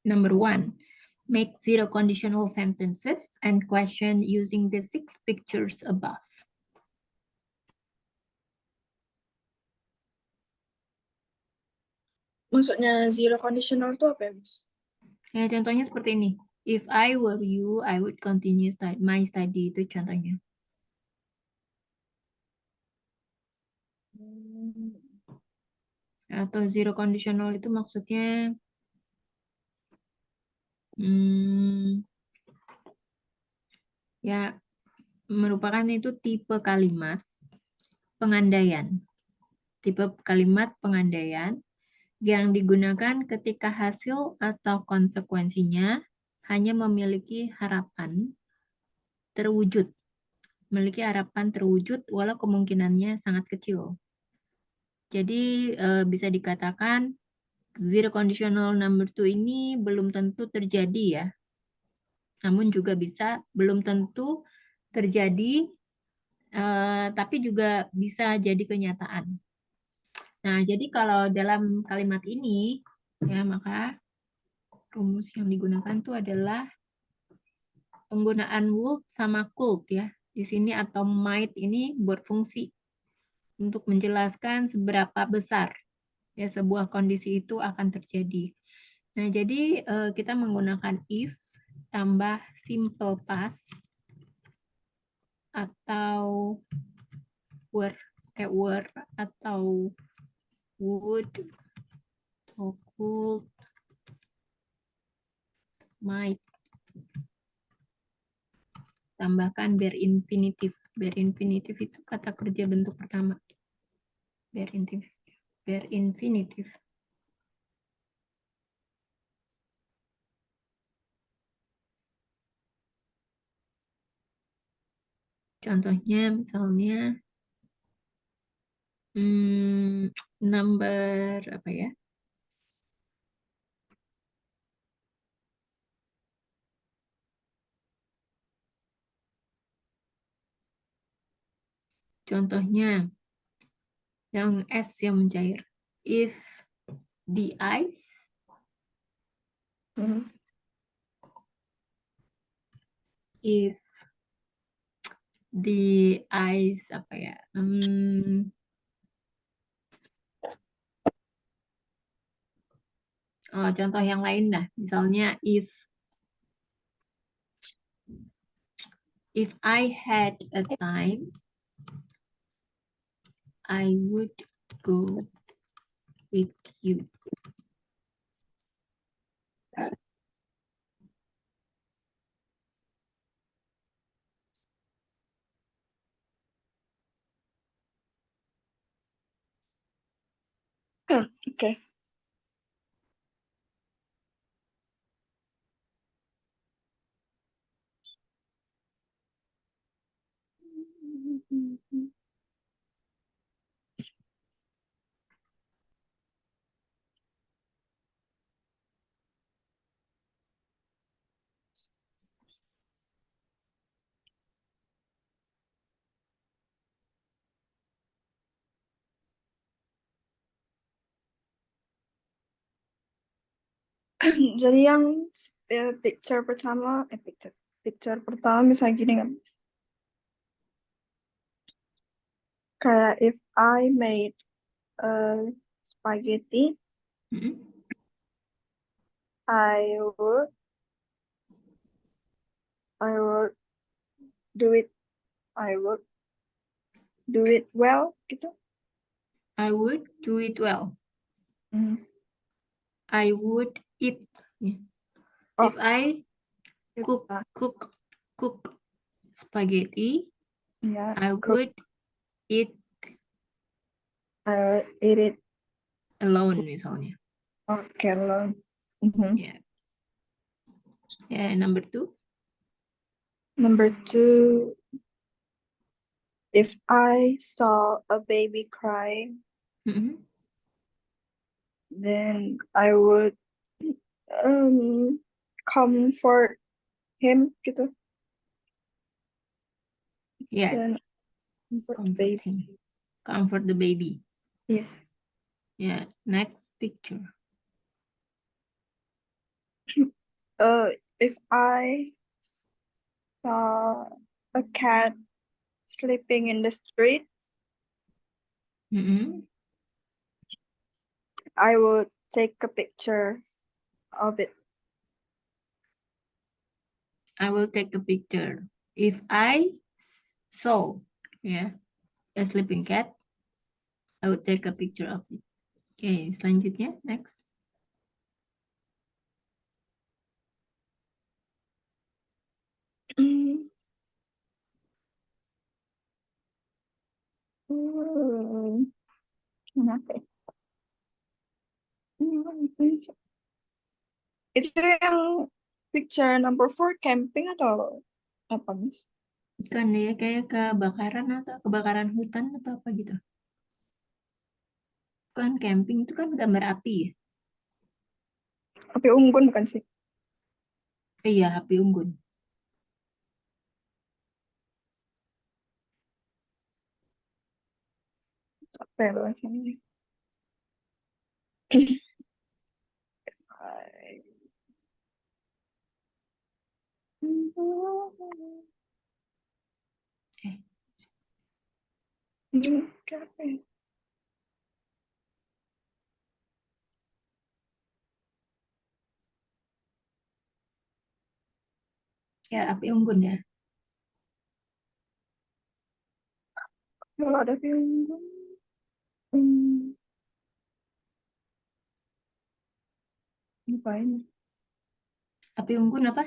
Number 1, make 0 conditional sentences and question using the 6 pictures above. Maksudnya zero conditional itu apa ya, Miss? Ya, contohnya seperti ini. If I were you, I would continue my study. Itu contohnya. Atau 0 conditional itu maksudnya ya merupakan itu tipe kalimat pengandaian. Tipe kalimat pengandaian yang digunakan ketika hasil atau konsekuensinya hanya memiliki harapan terwujud. Memiliki harapan terwujud walau kemungkinannya sangat kecil. Jadi bisa dikatakan zero conditional number 2 ini belum tentu terjadi ya. Namun juga bisa belum tentu terjadi tapi juga bisa jadi kenyataan. Nah, jadi kalau dalam kalimat ini, ya maka rumus yang digunakan itu adalah penggunaan would sama could ya. Di sini atau might ini berfungsi untuk menjelaskan seberapa besar ya sebuah kondisi itu akan terjadi. Nah, jadi kita menggunakan if tambah simple past atau were kayak were atau would atau could, might, tambahkan bare infinitive. Bare infinitive itu kata kerja bentuk pertama. Bare infinitive. Contohnya misalnya number apa ya? Contohnya yang S yang mencair. If the ice if the ice apa ya? Contoh yang lain dah. Misalnya if I had a time, I would go with you. Okay. Jadi yang picture pertama misalnya gini kan, kayak if I made spaghetti, I would do it well gitu. I would do it well. I would eat. If I cook spaghetti, I would eat it alone misalnya. Okay, alone. Yeah. Yeah, number 2. Number 2, if I saw a baby crying, then I would comfort him gitu. Yes. Then Comfort the baby. Yes. Yeah. Next picture. If I saw a cat sleeping in the street, Mm-mm. I would take a picture of it. I will take a picture. If I saw, yeah, a sleeping cat, I would take a picture of it. Oke, selanjutnya, next. Kenapa ya? Itu yang picture number 4 camping atau apa, Miss? Bukan ya, kayak kebakaran atau kebakaran hutan atau apa gitu. Kan camping itu kan gambar api ya. Api unggun bukan sih? Iya, api unggun. Apa ya bahasanya? Eh, Apa ya? ya api unggun ya. Kalau ada api unggun. Hmm, Ngapain? Api unggun apa?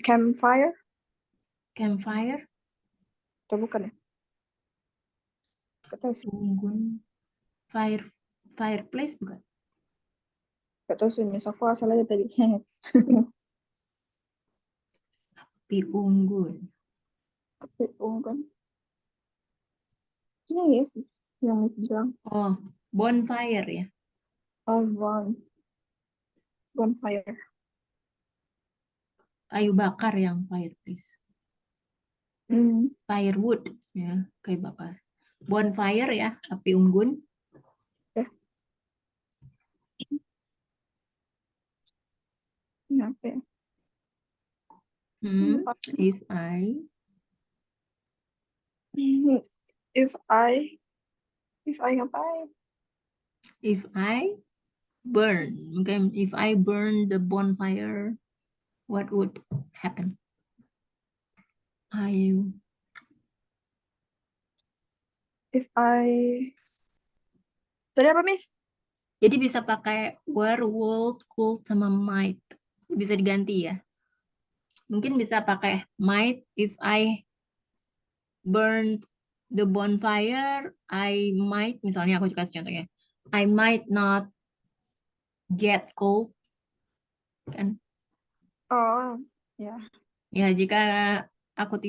Campfire? Campfire, Atau bukan ya? Gak tahu sih. unggun, fireplace bukan? Gak tahu sih, Miss. Aku asal aja tadi. Api unggun. Api unggun. Ini ya sih yang Miss bilang. Oh, bonfire ya. Bonfire. Kayu bakar yang fireplace. Hmm. Firewood ya, kayu bakar. Bonfire ya, api unggun. Ya, kenapa ya? Hmm, if I Hmm, If I ngapain? if I burn, okay, if I burn the bonfire, what would happen? I If I Tadi apa, Miss? Jadi bisa pakai were, would, could, sama might. Bisa diganti ya. Mungkin bisa pakai might if I burned the bonfire, I might, misalnya aku kasih contohnya. I might not get cold, kan? Oh, ya. Ya, jika aku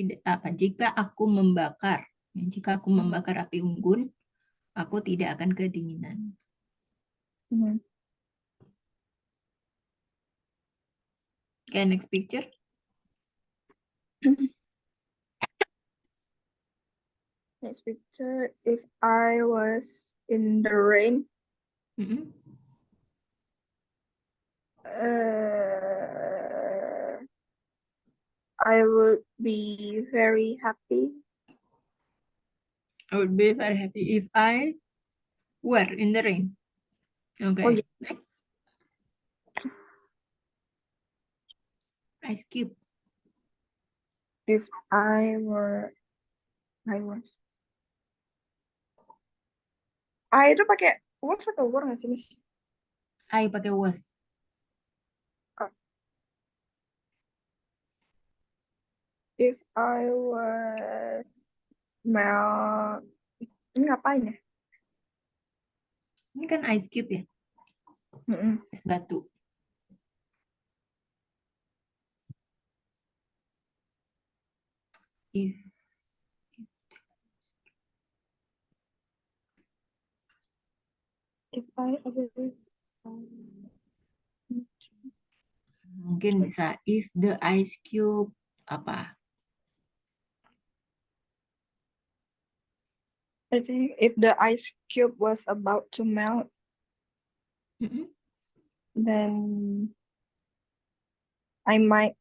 membakar, jika aku membakar api unggun, aku tidak akan kedinginan. Hmm. Okay, next picture. Next picture. If I was in the rain, Mm-mm. I would be very happy. I would be very happy if I were in the rain. Okay, Oh, yeah. next. Ice cube. If I was. Itu pakai was atau were nggak sih, Miss? I pakai was. Oh. If I was melt. Ini ngapain ya? Ini kan ice cube ya, Mm-mm. es batu. If If I ever mungkin bisa if the ice cube apa? I think if the ice cube was about to melt, Mm-mm. then I might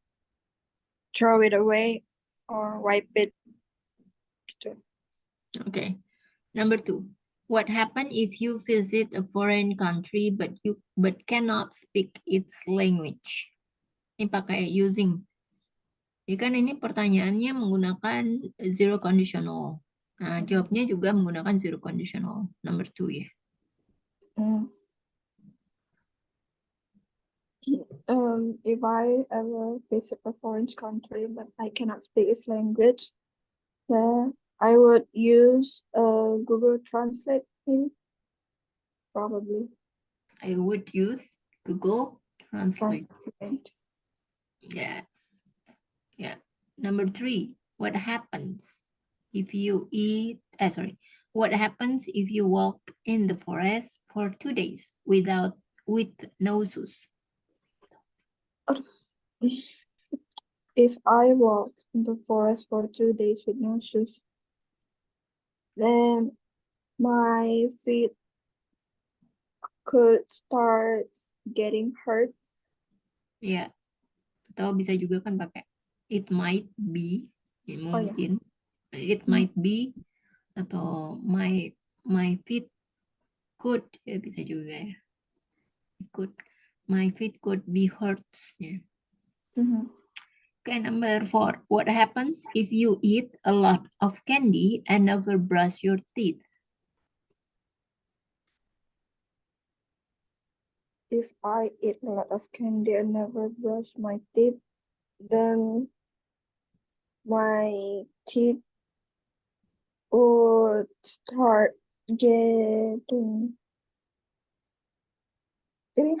throw it away or wipe it. Okay. Number 2. What happens if you visit a foreign country but cannot speak its language? Ini pakai using. Ya kan ini pertanyaannya menggunakan zero conditional. Nah, jawabnya juga menggunakan zero conditional. Number 2 ya. If I ever visit a foreign country but I cannot speak its language, then I would use Google Translate, maybe. Probably. I would use Google Translate. Translate. Yes. Yeah. Number 3. What happens if you eat, what happens if you walk in the forest for 2 days with no shoes? If I walk in the forest for 2 days with no shoes, then my feet could start getting hurt. Ya. Atau bisa juga kan pakai it might be, ya mungkin. It might be atau my feet could, ya bisa juga ya. My feet could be hurt. Ya. Okay, number 4. What happens if you eat a lot of candy and never brush your teeth? If I eat a lot of candy and never brush my teeth, then my teeth would start getting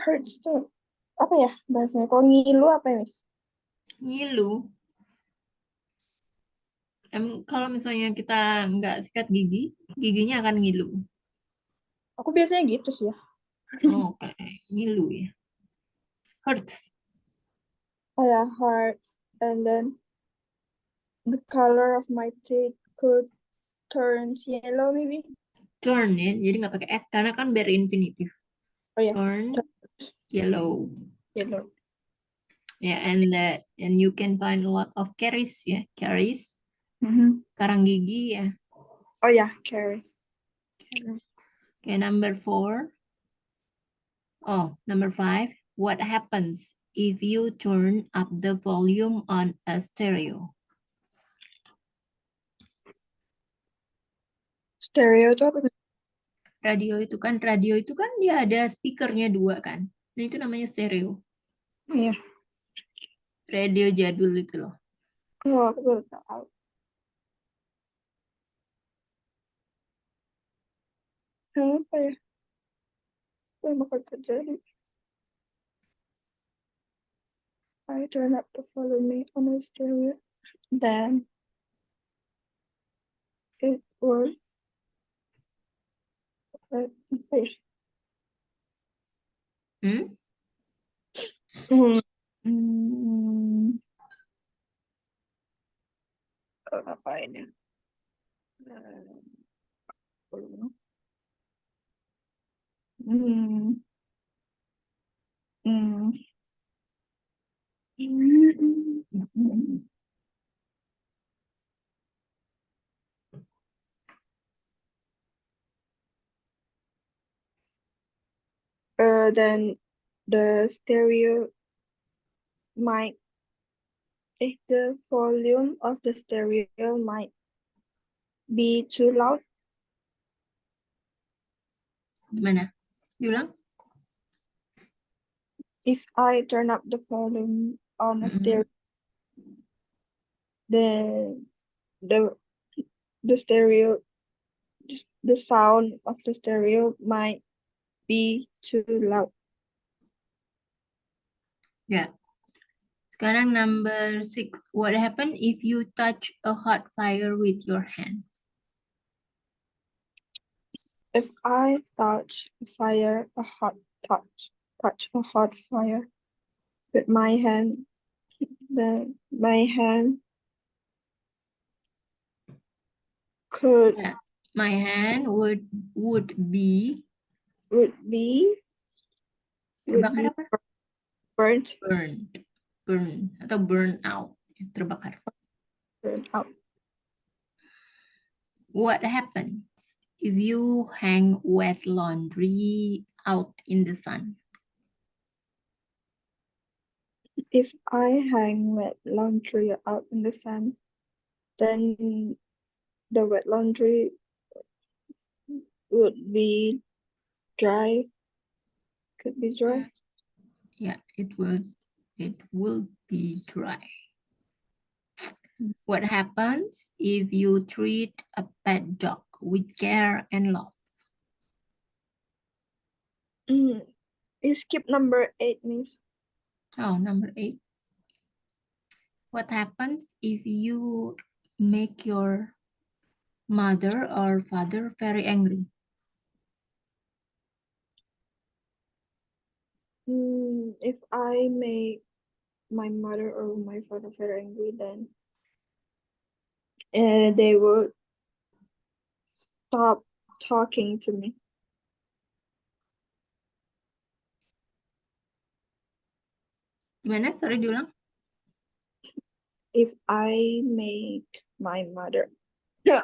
hurt still. Apa ya bahasanya? Kalau ngilu apa ya, Miss? Ngilu. Kalau misalnya kita nggak sikat gigi, giginya akan ngilu. Aku biasanya gitu sih ya. Oh, kayak ngilu ya. Hurts. Oh yeah, hurts. And then the color of my teeth could turn yellow maybe. Turn ya, jadi nggak pakai S karena kan bare infinitive. Oh yeah, Turn yellow. yellow. Yeah, and you can find a lot of caries ya, caries. Karang gigi ya. Oh yeah, caries. Okay, number 4. Oh, number 5. What happens if you turn up the volume on a stereo? Stereo itu apa? Radio itu kan dia ada speakernya 2 kan. Nah itu namanya stereo. Iya. Radio jadul itu loh. Oh, aku baru tahu. Apa ya? Apa yang bakal terjadi? I turn up the volume on a stereo. Then it would apa ya? Apa ini? Then the stereo might, the volume of the stereo might be too loud. Gimana? Diulang? If I turn up the volume on a stereo, then the stereo, the sound of the stereo might be too loud. Ya. Sekarang number 6. What happens if you touch a hot fire with your hand? If I touch a hot fire with my hand, then my hand could Yeah. My hand would be be would Terbakar be apa? burnt, Burn atau burn out. Terbakar. burnt out. What happens if you hang wet laundry out in the sun? If I hang wet laundry out in the sun, then the wet laundry would be dry. Could be dry. Yeah, it will be dry. What happens if you treat a pet dog with care and love? You skip number 8, Miss. Oh, number 8. What happens if you make your mother or father very angry? If I make my mother or my father very angry, then they would stop talking to me. Gimana? Sorry, diulang. If I make my mother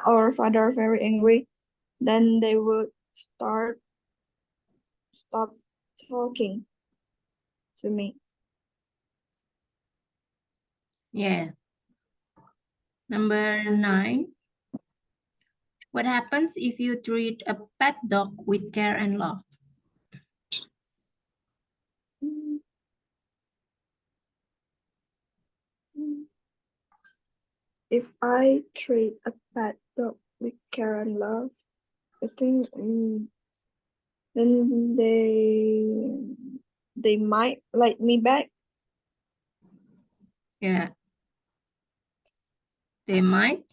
or father very angry, then they would stop talking to me. Yeah. Number 9. What happens if you treat a pet dog with care and love? Mm, mm. If I treat a pet dog with care and love, I think then they might like me back. Yeah. They might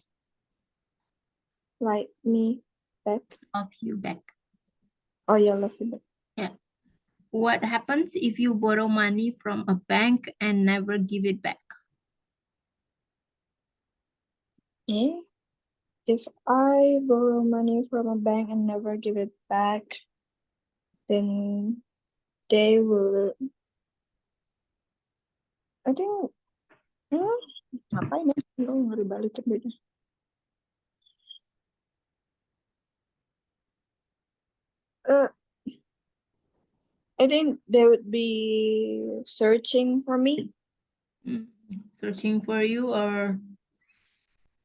Like me back. love you back. Oh yeah, love you back. Yeah. What happens if you borrow money from a bank and never give it back? Yeah. If I borrow money from a bank and never give it back, then they will. I think. Ngapain ya? Nggak dibalikin duitnya. I think they would be searching for me. Searching for you or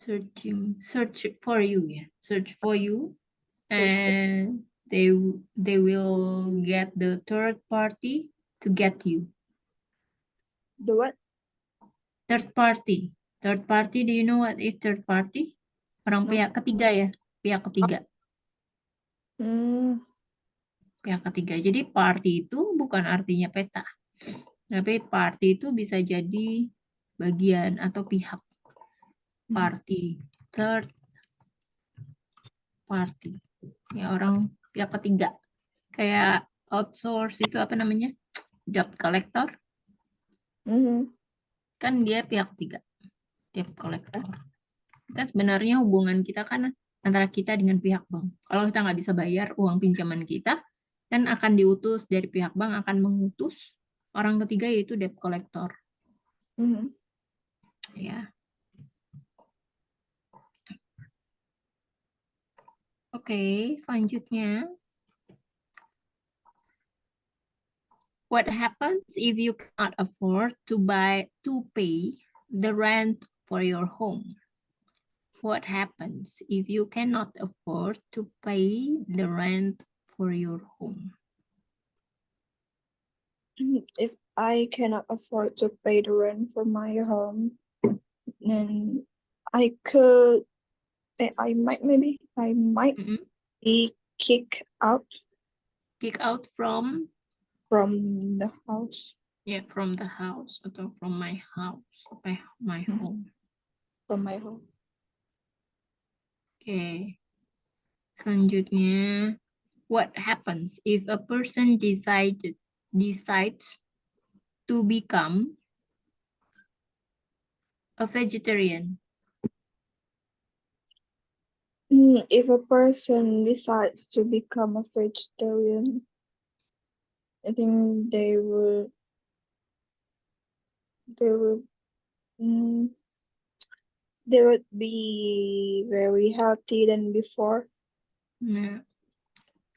search for you, yeah. Search for you, and they will get the third party to get you. The what? Third party. Third party, do you know what is third party? Orang No. pihak ketiga ya, pihak ketiga. Hmm. Pihak ketiga. Jadi party itu bukan artinya pesta. Tapi party itu bisa jadi bagian atau pihak. Party. Third party. Ya, orang pihak ketiga. Kayak outsource itu apa namanya? Debt collector. Kan dia pihak ketiga. Debt collector. Kan sebenarnya hubungan kita kan antara kita dengan pihak bank. Kalau kita nggak bisa bayar uang pinjaman kita, kan akan diutus dari pihak bank akan mengutus orang ketiga yaitu debt collector. Ya. Oke, selanjutnya. What happens if you cannot afford to pay the rent for your home? What happens if you cannot afford to pay the rent for your home? If I cannot afford to pay the rent for my home, then I might be kicked out Kick out from the house. Yeah, from the house atau from my house, my home. From my home. Oke. Selanjutnya, what happens if a person decides to become a vegetarian? If a person decides to become a vegetarian, I think they would mm, they would be very healthy than before. Yeah,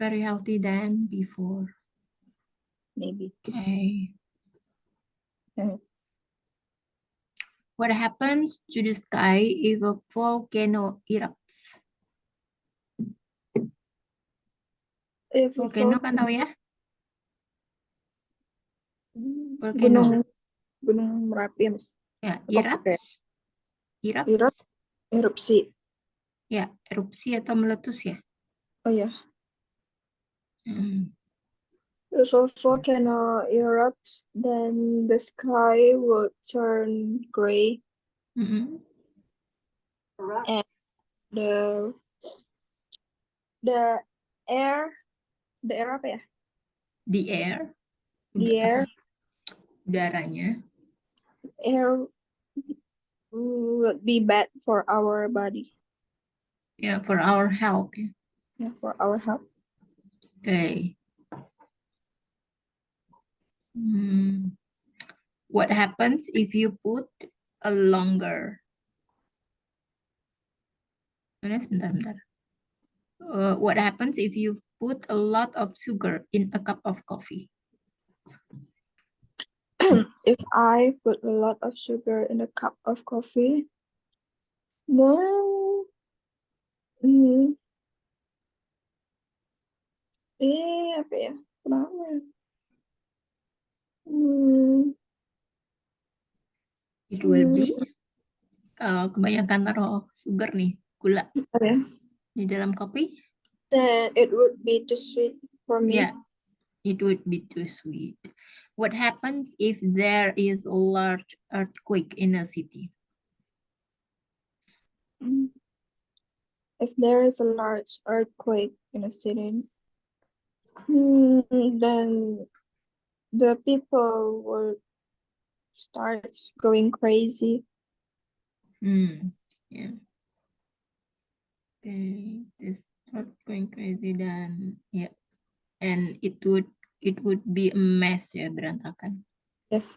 very healthy than before. Maybe. Okay. Yeah. What happens to the sky if a volcano erupts? If a Volcano kan tahu ya? Volcano. gunung Merapi ya, Mas. Ya, Atau pakai erupts. erupsi. Ya, erupsi atau meletus ya. Oh ya. Hmm. If a volcano erupts, then the sky would turn gray. Mm-mm. And the air apa ya? The air. The air Udaranya. would be bad for our body. Ya, for our health. Ya. Yeah, for our health. Okay. What happens if you put a longer? Bentar. What happens if you put a lot of sugar in a cup of coffee? If I put a lot of sugar in a cup of coffee, then apa ya? Kenapa? It will be, kalau kebanyakan taruh sugar nih, gula Apa ya? di dalam kopi, Then it would be too sweet for me. yeah, it would be too sweet. What happens if there is a large earthquake in a city? If there is a large earthquake in a city, then the people would start going crazy. Yeah. Okay, they start going crazy dan yeah, and it would be a mess ya, berantakan. Yes.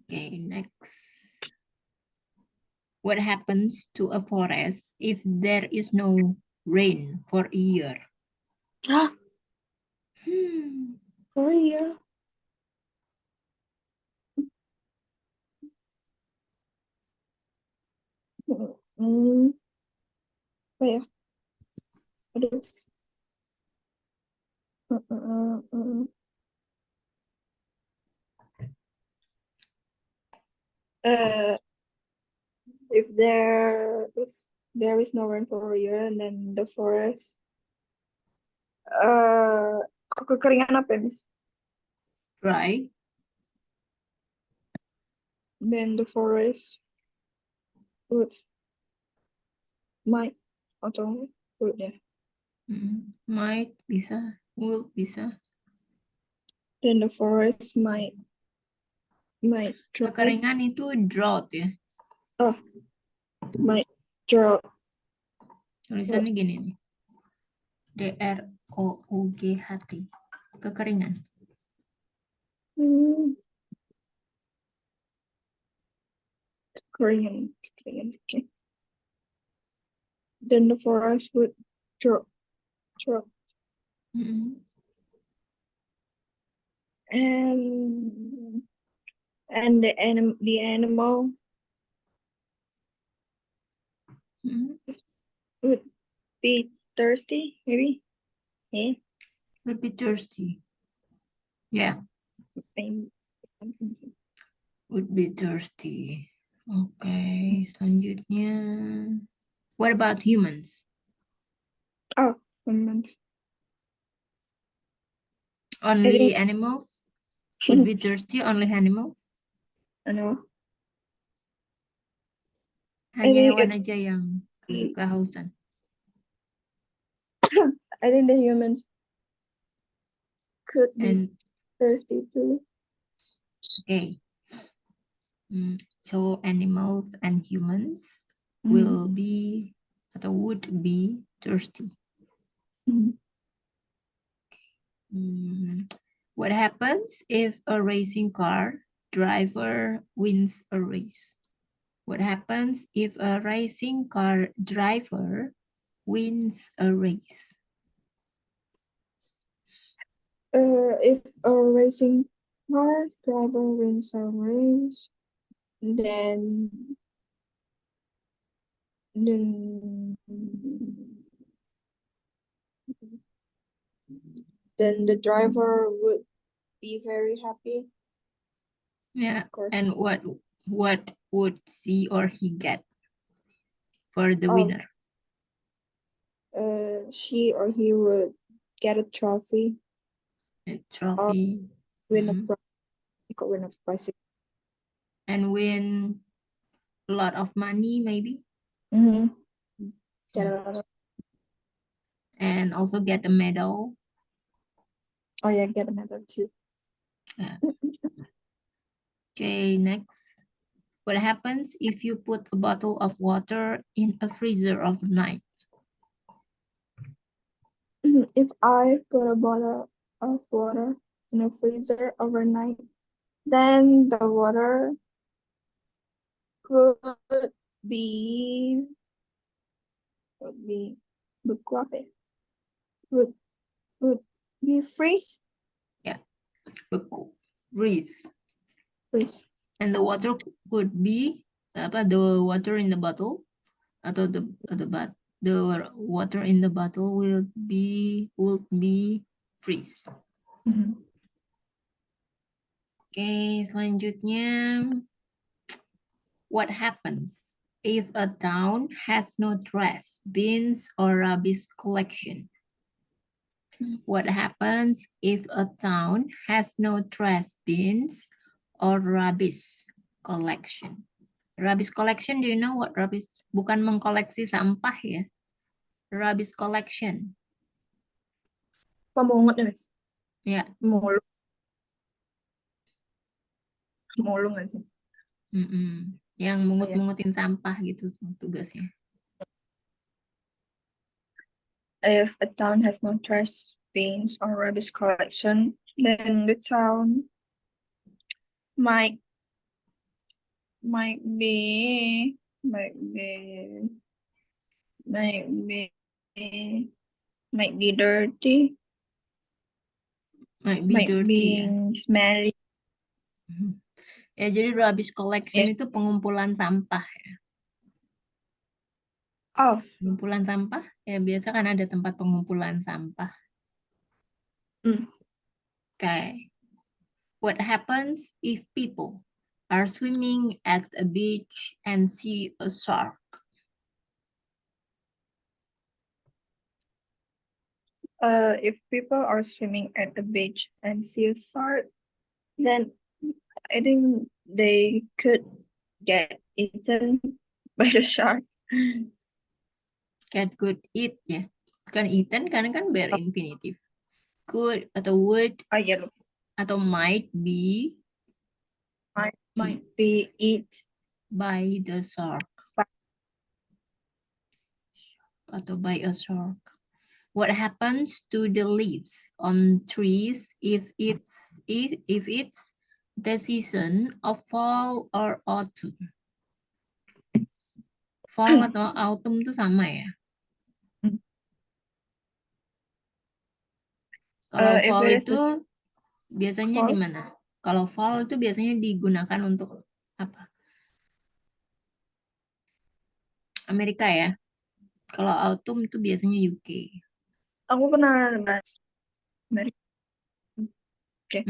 Okay, next. What happens to a forest if there is no rain for a year? For a year. Apa ya? Aduh. If there is no rain for a year, and then the forest kekeringan apa ya, Miss? Dry. Then the forest would might atau would ya. Might bisa, would bisa. Then the forest might dry. Kekeringan itu drought ya. Oh, might drought. Tulisannya gini nih. DROUGHT. Kekeringan. Kekeringan. Okay. Then the forest would drop. And the animal would be thirsty, maybe. Yeah. Would be thirsty. Yeah. Would be thirsty. Okay, selanjutnya. What about humans? Oh, humans. Only animals? Would be thirsty, only animals? I know. Hanya hewan aja yang kehausan. I think the humans could be And thirsty too. okay. So animals and humans will be atau would be thirsty. What happens if a racing car driver wins a race? What happens if a racing car driver wins a race? If a racing car driver wins a race, then then then the driver would be very happy, Yeah, of course. and what would she or he get for the winner? She or he would get a trophy, A trophy. win a Mhm. prize, he could win a prize. And win a lot of money, maybe, Get a lot of, and also get a medal. oh yeah, get a medal too. Yeah. Okay, next. What happens if you put a bottle of water in a freezer overnight? If I put a bottle of water in a freezer overnight, then the water could be beku apa ya? Would be freeze. Yeah, beku, freeze. Freeze. And the water could be the water in the bottle atau the water in the bottle would be freeze. Oke, selanjutnya, what happens if a town has no trash, bins, or rubbish collection? What happens if a town has no trash, bins, or rubbish collection? Rubbish collection, do you know what rubbish? Bukan mengkoleksi sampah ya. Rubbish collection. Pemungut ya, Mas? Ya. Mulu nggak sih? Yang mungut-mungutin sampah gitu tugasnya. If a town has no trash bins or rubbish collection, then the town might be dirty, Might be dirty be ya. smelly. Ya, jadi rubbish collection itu pengumpulan sampah ya. Oh. Pengumpulan sampah, ya biasa kan ada tempat pengumpulan sampah. Okay. What happens if people are swimming at a beach and see a shark? If people are swimming at the beach and see a shark, then I think they could get eaten by the shark. Cat could eat ya. Bukan eaten karena kan bare infinitive. Could atau would atau might be eat by the shark. Atau by a shark. What happens to the leaves on trees if it's the season of fall or autumn? Fall atau autumn itu sama ya? Kalau fall itu biasanya di mana? Kalau fall itu biasanya digunakan untuk apa? Amerika ya. Kalau autumn itu biasanya UK. Aku pernah bahas Amerika. Okay.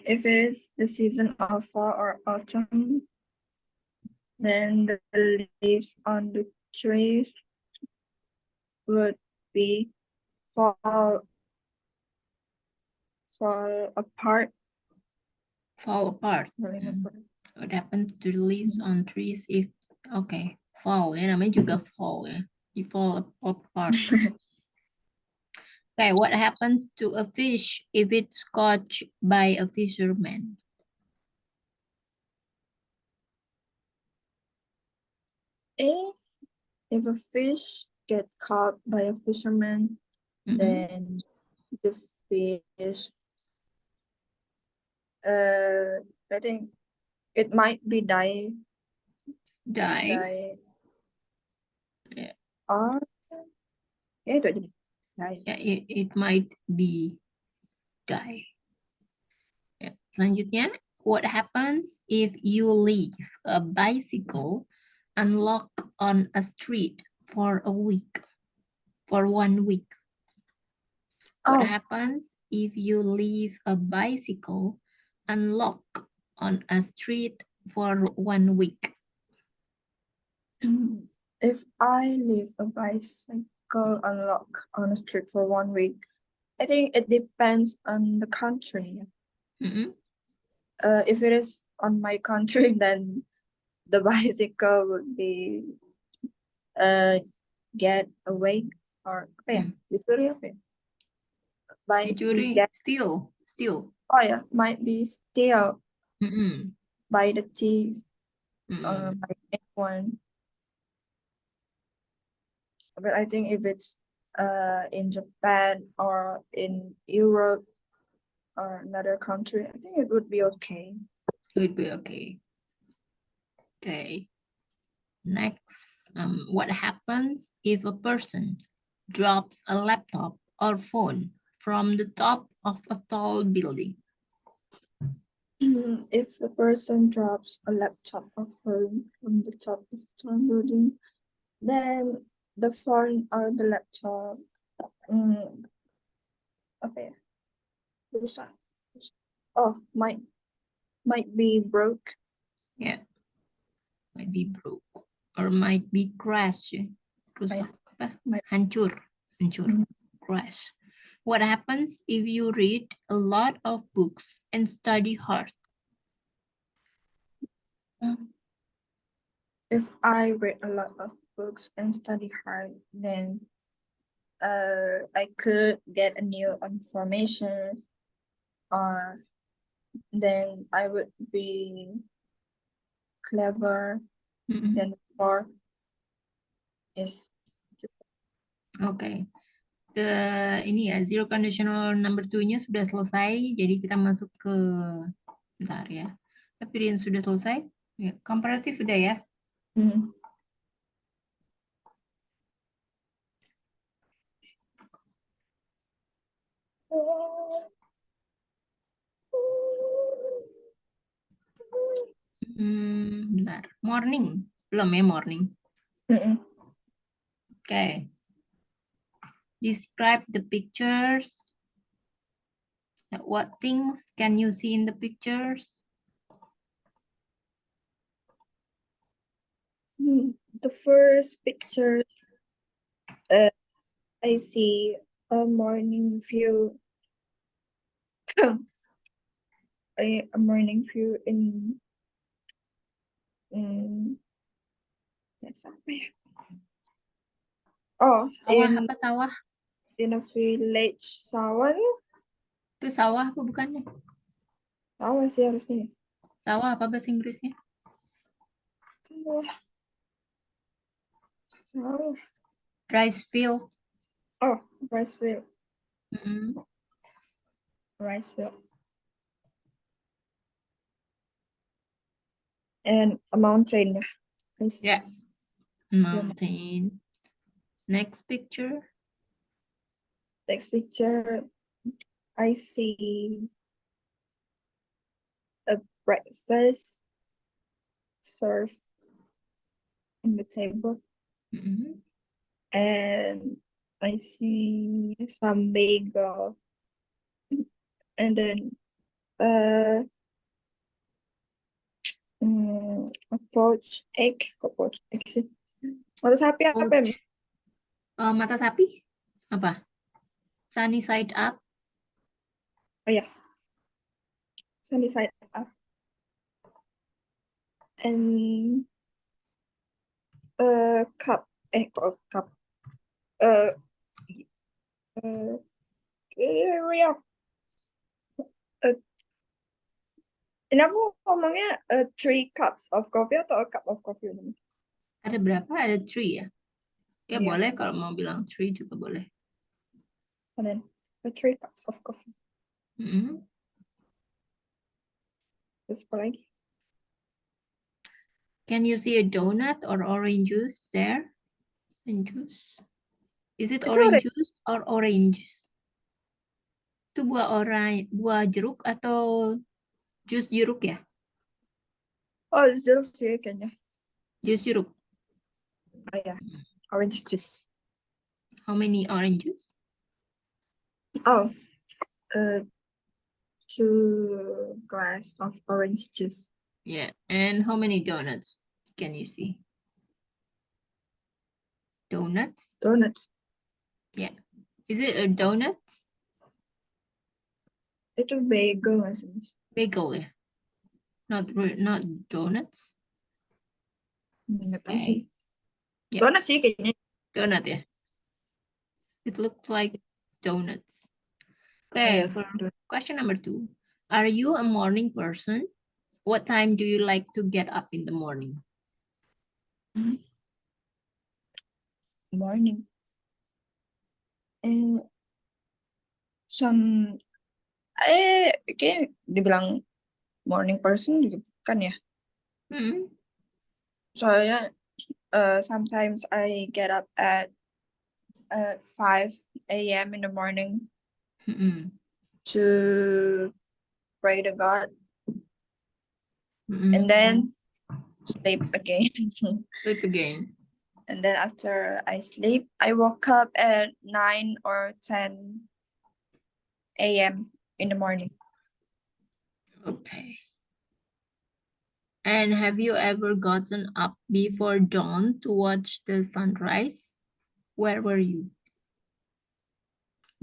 If it is the season of fall or autumn, then the leaves on the trees would be fall apart. Fall apart. What happens to the leaves on trees if fall ya, namanya juga fall ya. You fall apart. Okay, what happens to a fish if it's caught by a fisherman? If a fish get caught by a fisherman, then the fish. I think it might be die. Die. Yeah. Or itu aja deh. Die. Yeah, it might be die. Yeah. Selanjutnya, what happens if you leave a bicycle unlocked on a street for a week? For 1 week. What Oh, happens if you leave a bicycle unlocked on a street for 1 week? if I leave a bicycle unlocked on a street for 1 week, I think it depends on the country. Mm-mm. If it is on my country, then the bicycle would be get away or apa ya? Dicuri apa ya? Might be Dicuri, get, steal. oh yeah, might be steal Mm-mm. by the thief or Mm-mm. by anyone. But I think if it's in Japan or in Europe or another country, I think it would be okay. Would be okay. Okay. Next, what happens if a person drops a laptop or phone from the top of a tall building? If the person drops a laptop or phone from the top of the building, then the phone or the laptop, apa ya? Rusak. Oh, might be broke. Yeah, might be broke or might be crash. Rusak apa? Might- Hancur. Crash. What happens if you read a lot of books and study hard? If I read a lot of books and study hard, then I could get a new information, or then I would be clever than before. Yes. Oke. Ini ya, zero conditional number 2-nya sudah selesai, jadi kita masuk ke, bentar ya. Tapi yang sudah selesai, ya, komparatif sudah ya. Bentar. Morning. Belum ya morning. Oke. Describe the pictures. What things can you see in the pictures? The first picture, I see a morning view. A morning view in that's apa ya? Oh, Sawah apa sawah? in a village sawah. Itu sawah apa bukannya? Sawah sih harusnya. Sawah apa bahasa Inggrisnya? Sawah. Rice field. Oh, rice field. Mm-mm. Rice field. And a mountain. Yeah. Mountain. Next picture. Next picture, I see a breakfast served in the table. And I see some bagel. And then a poached egg. Kok poached egg sih? Mata sapi apa ya? Mata sapi? Apa? Sunny side up. Oh ya. Sunny side up. And cup. Kok cup? Ini aku ngomongnya 3 cups of coffee atau a cup of coffee? Ada berapa? Ada 3 ya? Ya Iya. boleh kalau mau bilang 3 juga boleh. And then 3 cups of coffee. Mm-mm. Terus apa lagi? Can you see a donut or orange juice there? Orange juice. Is it Itu orange juice or orange? Itu buah jeruk atau jus jeruk ya? Oh, jeruk sih kayaknya. Jus jeruk. Oh ya, orange juice. How many oranges? Oh, 2 glass of orange juice. Yeah. And how many donuts can you see? Donuts? Donuts. Yeah. Is it a donut? Itu bagel nggak sih, Miss? Bagel ya? Not donuts. Nggak tahu sih. Okay. Yeah. Donut sih kayaknya. Donut ya. It looks like donuts. Oh Okay, ya, for question number 2. Are you a morning person? What time do you like to get up in the morning? morning. And some kayak dibilang morning person juga kan ya. Hmm. Soalnya sometimes I get up at 5 a.m. in the morning Mm-mm. to pray to God Mm-mm. and then sleep again. Sleep again. And then after I sleep, I woke up at 9 or 10 a.m. in the morning. Okay. And have you ever gotten up before dawn to watch the sunrise? Where were you?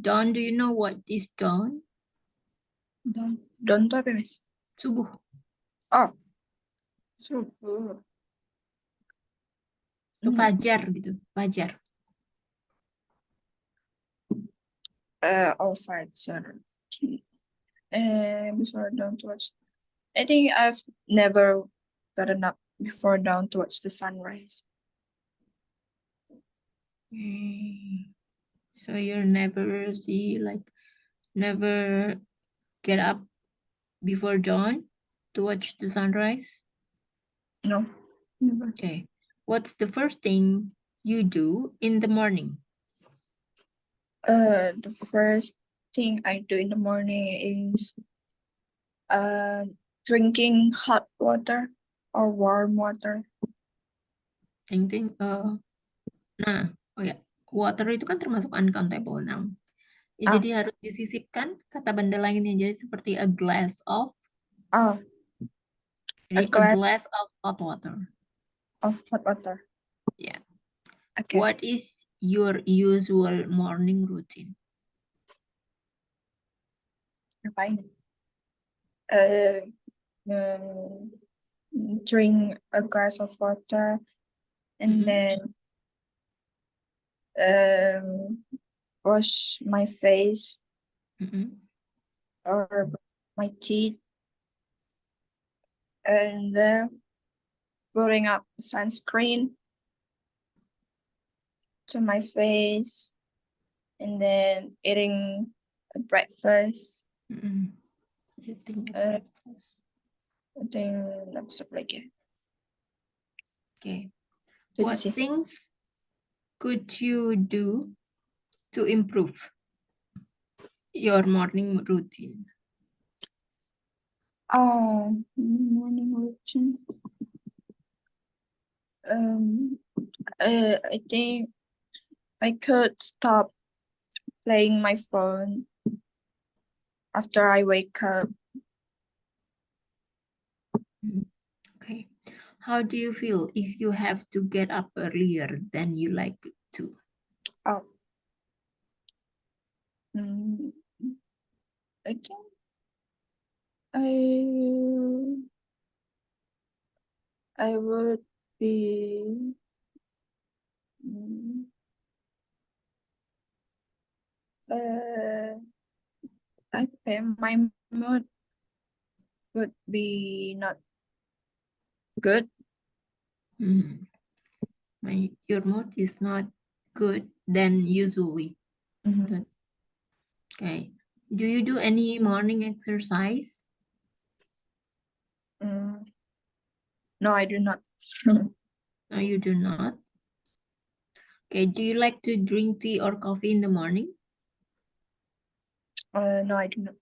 Dawn, do you know what is dawn? Don't apa, Miss? Subuh. Oh, subuh. Itu fajar gitu. Fajar. Oh, fajar. Before dawn to watch. I think I've never gotten up before dawn to watch the sunrise. So you never never get up before dawn to watch the sunrise? No, never. Okay. What's the first thing you do in the morning? The first thing I do in the morning is drinking hot water or warm water. Thinking, nah, oh ya, water itu kan termasuk uncountable noun. Ya, jadi harus disisipkan kata benda lainnya. Jadi seperti a glass of, a jadi a glass glass of hot water. of hot water. Yeah. Okay. What is your usual morning routine? Ngapain? Drink a glass of water and then wash my face or brush my teeth and putting up sunscreen to my face and then eating a breakfast. Eating a Uh, breakfast. I think that's like it. Okay. Itu What sih. things could you do to improve your morning routine? Morning routine. I think I could stop playing my phone after I wake up. Okay. How do you feel if you have to get up earlier than you like to? Oh. I think I would be my mood would be not good. Your mood is not good than usually. Okay. Do you do any morning exercise? No, I do not. No, you do not. Okay. Do you like to drink tea or coffee in the morning? No, I do not.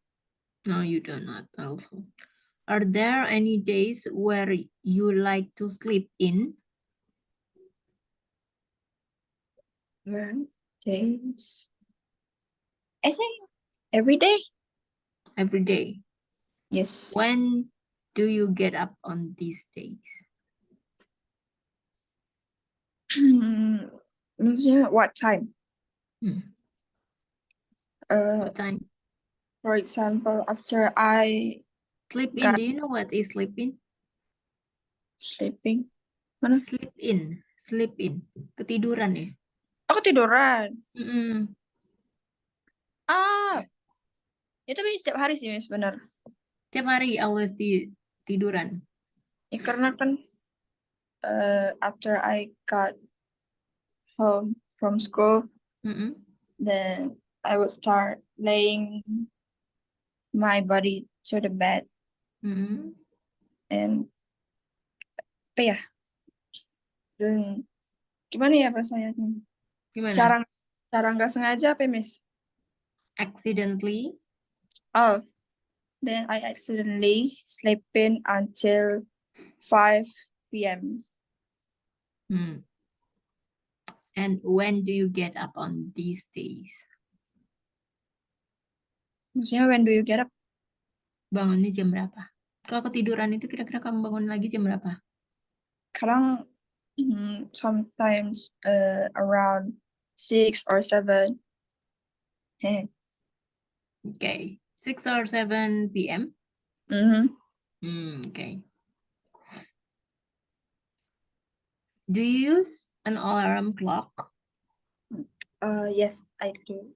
No, you do not also. Are there any days where you like to sleep in? Where days? I think every day. Every day. Yes. When do you get up on these days? Maksudnya what time? Hmm. Uh, What time? for example, after I Sleep in. got Do you know what is sleep in? sleeping. Mana? Sleep in. Sleep in. Ketiduran ya? Aku tiduran. Mm-mm. Ah, itu tapi setiap hari sih, Miss, benar. Tiap hari always tiduran. Ya, karena kan after I got home from school, Mm-mm. then I would start laying my body to the bed Mm-mm. and apa ya? Dan gimana ya rasanya? Secara Gimana? secara nggak sengaja apa, Miss? Accidentally? Oh, then I accidentally sleep in until 5 p.m. Hmm. And when do you get up on these days? Maksudnya when do you get up? Bangunnya jam berapa? Kalau ketiduran itu kira-kira kamu bangun lagi jam berapa? Kadang sometimes around 6 or 7. Okay. 6 or 7 p.m.? Okay. Do you use an alarm clock? Yes, I do.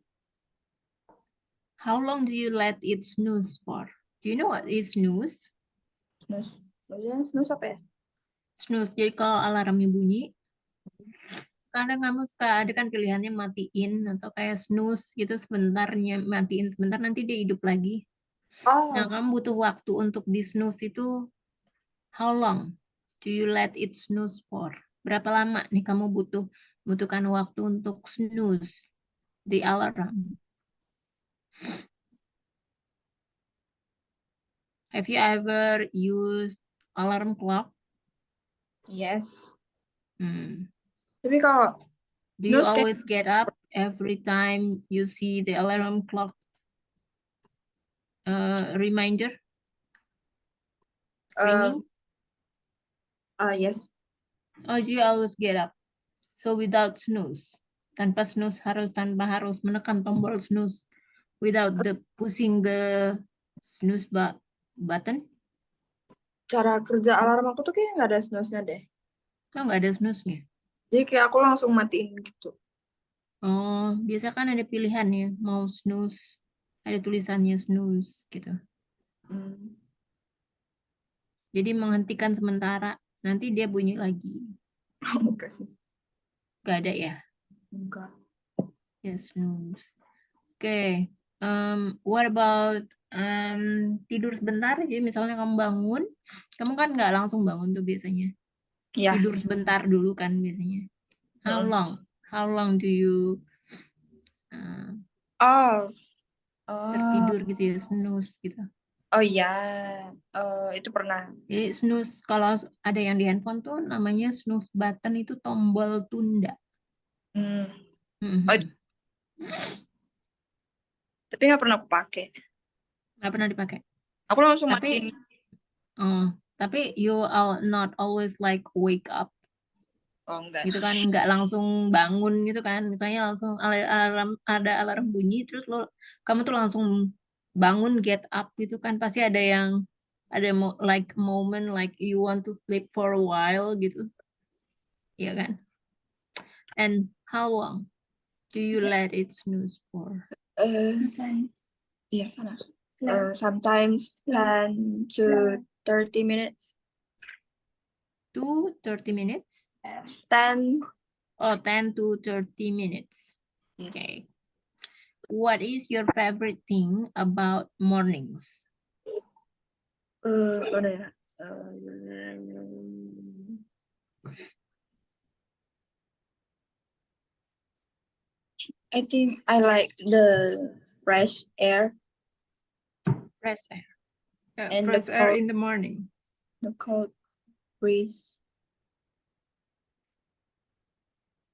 How long do you let it snooze for? Do you know what is snooze? Snooze. Maksudnya snooze apa ya? Snooze. Jadi kalau alarmnya bunyi, kadang kamu suka ada kan pilihannya matiin atau kayak snooze gitu sebentarnya matiin sebentar nanti dia hidup lagi. Nah, Oh, kamu butuh waktu untuk di snooze itu how long do you let it snooze for? Berapa lama nih kamu butuhkan waktu untuk snooze the alarm? Have you ever used alarm clock? yes. Hmm. Tapi kalau Do you snooze kayak always get up every time you see the alarm clock reminder ringing? yes. Oh, do you always get up? So without snooze, tanpa harus menekan tombol snooze, without the pushing the snooze button. Cara kerja alarm aku tuh kayak nggak ada snooze-nya deh. Oh, nggak ada snooze-nya. Jadi kayak aku langsung matiin gitu. Oh, biasa kan ada pilihan ya, mau snooze, ada tulisannya snooze gitu. Hmm. Jadi menghentikan sementara, nanti dia bunyi lagi. Enggak sih. Gak ada ya, Enggak. ya snooze. Oke, what about tidur sebentar aja, misalnya kamu bangun, kamu kan nggak langsung bangun tuh biasanya. Ya. Tidur sebentar dulu kan biasanya. How Heeh. long? How long do you Oh, oh, tertidur gitu ya, snooze gitu. oh ya. Itu pernah. Jadi snooze, kalau ada yang di handphone tuh namanya snooze button itu tombol tunda. Hmm. Oh, Mhm. tapi nggak pernah aku pakai. Nggak pernah dipakai. Aku langsung Tapi, matiin. oh, tapi you are not always like wake up Oh, enggak. gitu kan, nggak langsung bangun gitu kan, misalnya langsung alarm, ada alarm bunyi terus kamu tuh langsung bangun get up gitu kan, pasti ada yang like moment like you want to sleep for a while gitu ya kan, and how long do you Oke. let it snooze for? Iya, sana. Sometimes 10 to 30 minutes. 30 minutes? 10. Oh, 10 to 30 minutes. Okay. What is your favorite thing about mornings? Mana ya? I think I like the fresh air Fresh air. and Fresh air in the morning. the cold breeze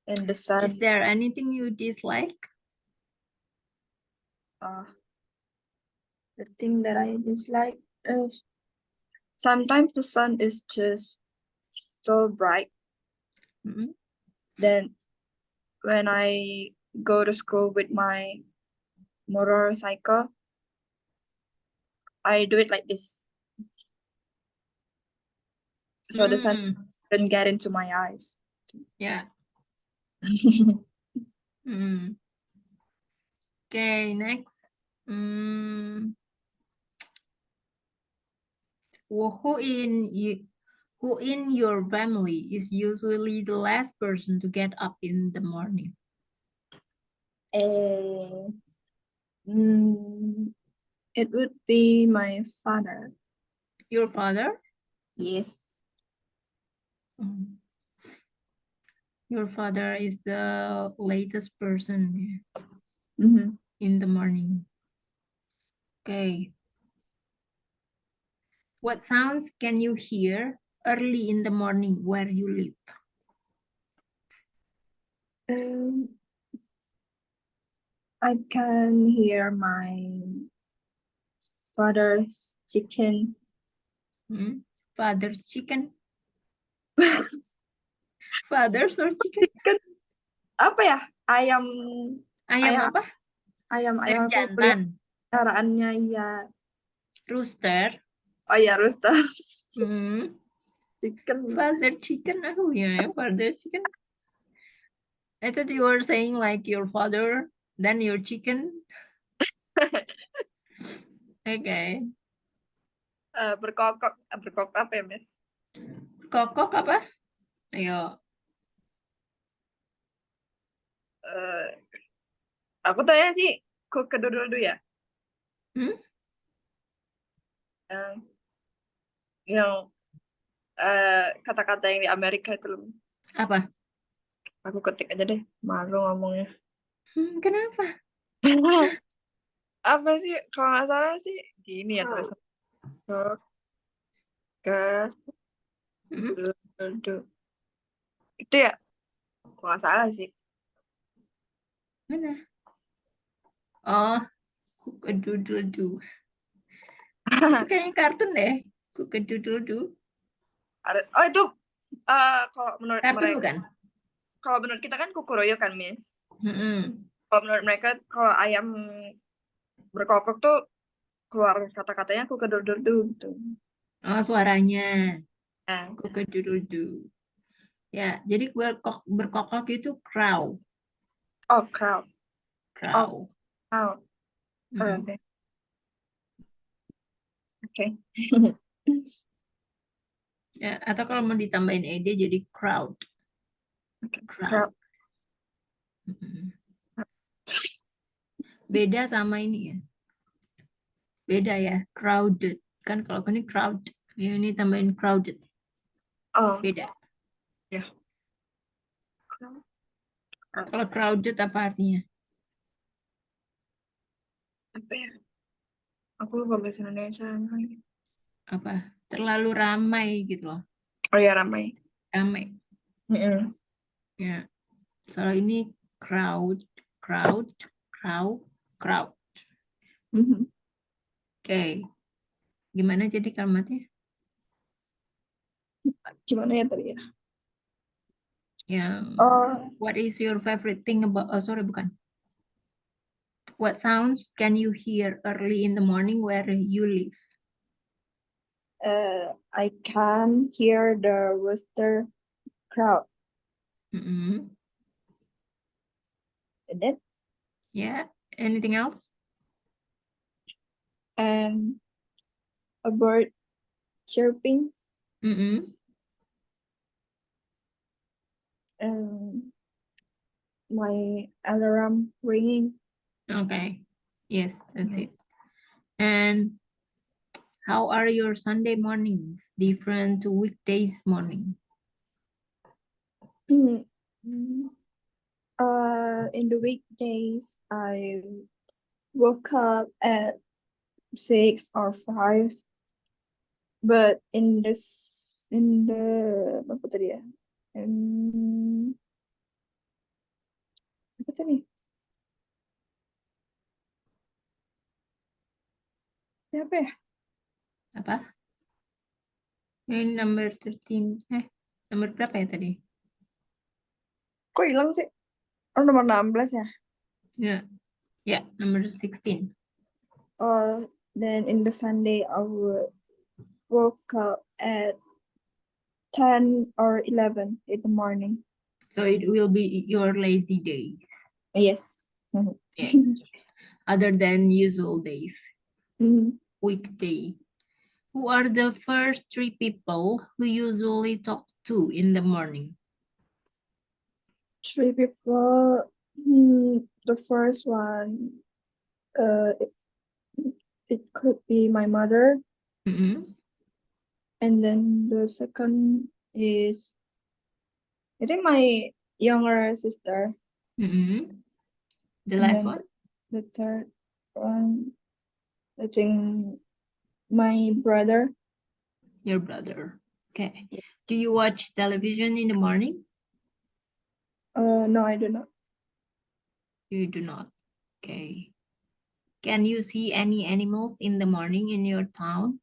and the Is sun. there anything you dislike? The thing that I dislike is sometimes the sun is just so bright. Mm-hmm. Then when I go to school with my motorcycle, I do it like this. So the sun doesn't get into my eyes. Yeah. Okay, next. Who in your family is usually the last person to get up in the morning? It would be my father. Your father? Yes. Your father is the latest person Mm-hmm. in the morning. Okay. What sounds can you hear early in the morning where you live? I can hear my father's chicken. Father's chicken? Father's or chicken? Chicken. Apa ya? Ayam. Ayam apa? Ayam Ayam aku jantan. peliharaannya ya. Rooster. Oh ya, rooster. Chicken. Father chicken. Oh yeah, father chicken. I thought you were saying like your father, then your chicken. Okay. Berkokok apa ya, Miss? Kokok apa? Ayo. Aku tanya sih, kok kedua-dua ya? Yang kata-kata yang di Amerika itu loh. Apa? Aku ketik aja deh, malu ngomongnya. Kenapa? Apa sih? Kalau nggak salah sih gini ya tulisan. Itu ya? Kalau nggak salah sih. Mana? Oh, Kukedoodle-doo. Itu kayaknya kartun deh. Kukedoodle-doo. Oh itu kalau menurut Kartun mereka, bukan? kalau menurut kita kan kukuroyo kan, Miss. Mm-mm. Kalau menurut mereka, kalau ayam berkokok tuh keluar kata-katanya kukedoodle-doo gitu. Oh, suaranya. Nah, Kukedoodle-doo. Ya, jadi berkokok itu crow. oh crow. Crow. Oh, Mm-mm. oke. Ya, atau kalau mau ditambahin ed jadi crowd. Crowd. Mm-mm. Beda sama ini ya. Beda ya, crowded. Kan kalau ini crowd, ya ini tambahin crowded. Oh, Beda. ya. Kalau crowded apa artinya? Apa ya? Aku lupa bahasa Indonesia. Apa? Terlalu ramai gitu loh. Oh ya, ramai. Ramai. Ya. Kalau ini crowd. Oke. Gimana jadi kalimatnya? Gimana ya tadi ya? Yang Oh, what is your favorite thing about, oh sorry bukan. What sounds can you hear early in the morning where you live? I can hear the rooster crowd. Mm-mm. And then, Yeah. Anything else? and a bird chirping. Mm-mm. And my alarm ringing. Okay. Yes, that's Mhm. it. And how are your Sunday mornings different to weekdays morning? Mm, in the weekdays, I woke up at 6 or 5, but in the apa tadi ya? In, apa tadi? Ya, apa ya? Apa? Ini number 13. Nomor berapa ya tadi? Kok hilang sih? Oh, nomor 16 ya. Ya, ya, nomor 16. Then in the Sunday, I would woke up at 10 or 11 in the morning. So it will be your lazy days. Yes. Yes. Other than usual days. Mhm. Weekday. Who are the first three people who usually talk to in the morning? Three people. The first one, it, it could be my mother, Mm-mm. and then the second is, I think, my younger sister, Mm-mm. The and last then one? the third one, I think, my brother. Your brother. Okay. Do you watch television in the morning? No, I do not. You do not. Okay. Can you see any animals in the morning in your town?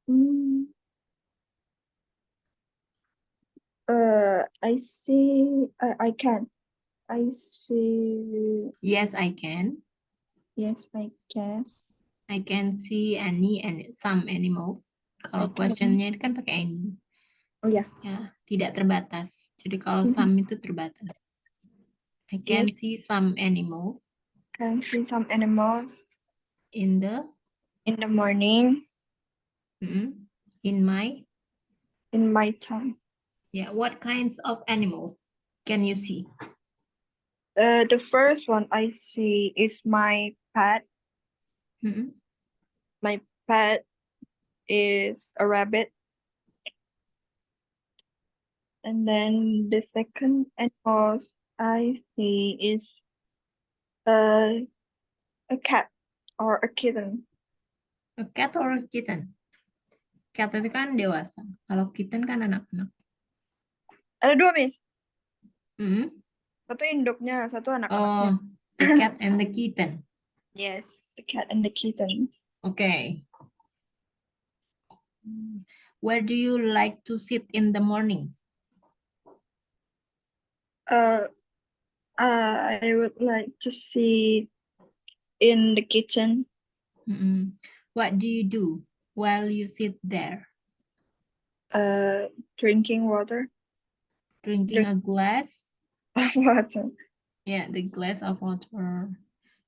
Mm, I see. I can. I see. Yes, I can. Yes, I can. I can see any and some animals. I Kalau can. questionnya itu kan pakai any. Oh yeah. Ya, tidak terbatas. Jadi kalau Mhm. some itu terbatas. I can Yes, see some animals can see some animals in the in the morning in my in my town. yeah. What kinds of animals can you see? The first one I see is my pet. Mm-mm. My pet is a rabbit, and then the second animal I see is a a cat or a kitten. A cat or a kitten? Cat itu kan dewasa. Kalau kitten kan anak-anak. Ada dua, Miss. Mm-mm. Satu induknya, satu anak-anaknya. Oh, the cat and the kitten. Yes, the cat and the kittens. Okay. Where do you like to sit in the morning? Uh, I would like to see in the kitchen, Mm-mm. What do you do while you sit there? drinking water. Drinking Drink a glass? water. Yeah, the glass of water.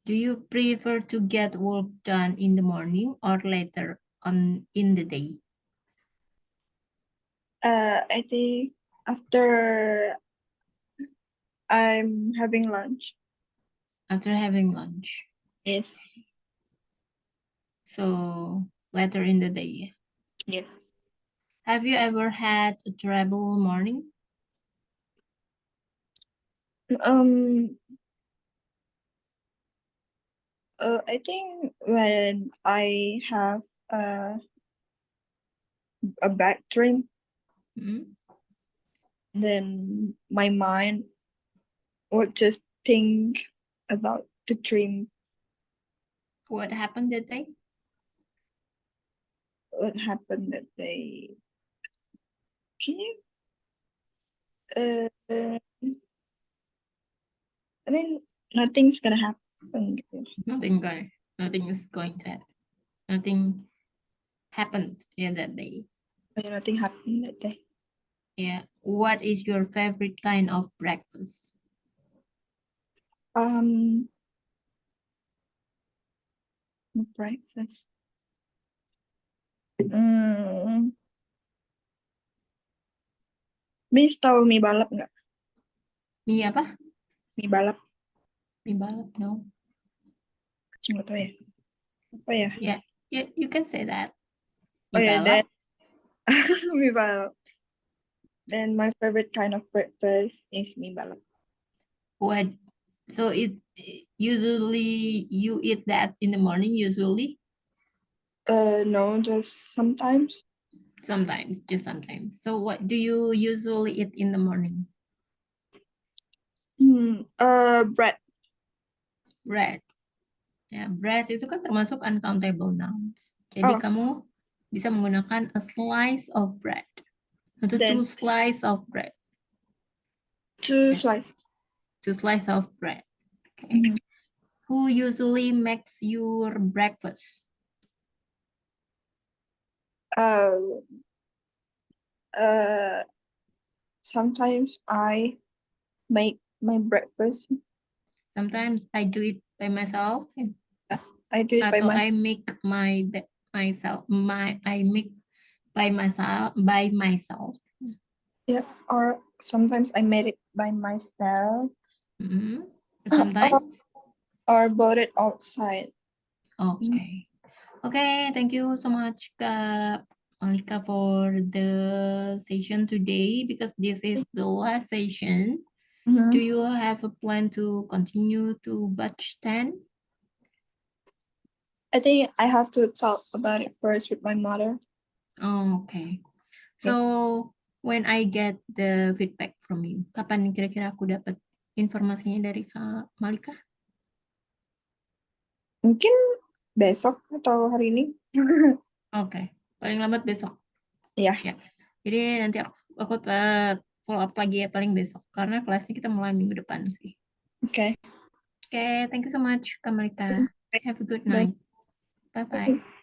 Do you prefer to get work done in the morning or later on in the day? I think after I'm having lunch. After having lunch. Yes. So later in the day. Yes. Have you ever had a terrible morning? Um. I think when I have a bad dream, Mm? then my mind would just think about the dream, What happened that day? what happened that day. Can you? I mean, nothing's gonna happen. Nothing is going to happen. Nothing happened in that day. Nothing happened that day. Yeah. What is your favorite kind of breakfast? Um, breakfast. Hmm. Miss tahu mie balap nggak? Mie apa? Mie balap. Mie balap, no. Nggak tahu ya. Apa ya? Yeah, you can say that. Oh Mie yeah, balap. mie balap. Then my favorite kind of breakfast is mie balap. What? So it usually you eat that in the morning usually? No, just sometimes. Sometimes, just sometimes. So what do you usually eat in the morning? Bread. Bread. Ya, bread itu kan termasuk uncountable nouns. Jadi Oh, kamu bisa menggunakan a slice of bread atau then two slice of bread. 2 Ya, slices. two slice of bread. Okay. Mhm. Who usually makes your breakfast? Uh, Sometimes I make my breakfast. Sometimes I do it by myself. I do it by Atau my I make myself. I make by myself. yeah, or sometimes I made it by myself. Mhm. or, Sometimes. or bought it outside. Okay. Okay, thank you so much, Kak Malika, for the session today because this is the last session. Mhm. Do you have a plan to continue to batch 10? I think I have to talk about it first with my mother. Oh, okay. So, when I get the feedback from you, kapan kira-kira aku dapat informasinya dari Kak Malika? Mungkin besok atau hari ini. Oke, paling lambat besok. Iya. Ya. Jadi nanti aku follow up lagi ya paling besok karena kelasnya kita mulai minggu depan sih. Oke. Okay, thank you so much, Kak Malika. Have a good night. Bye-bye.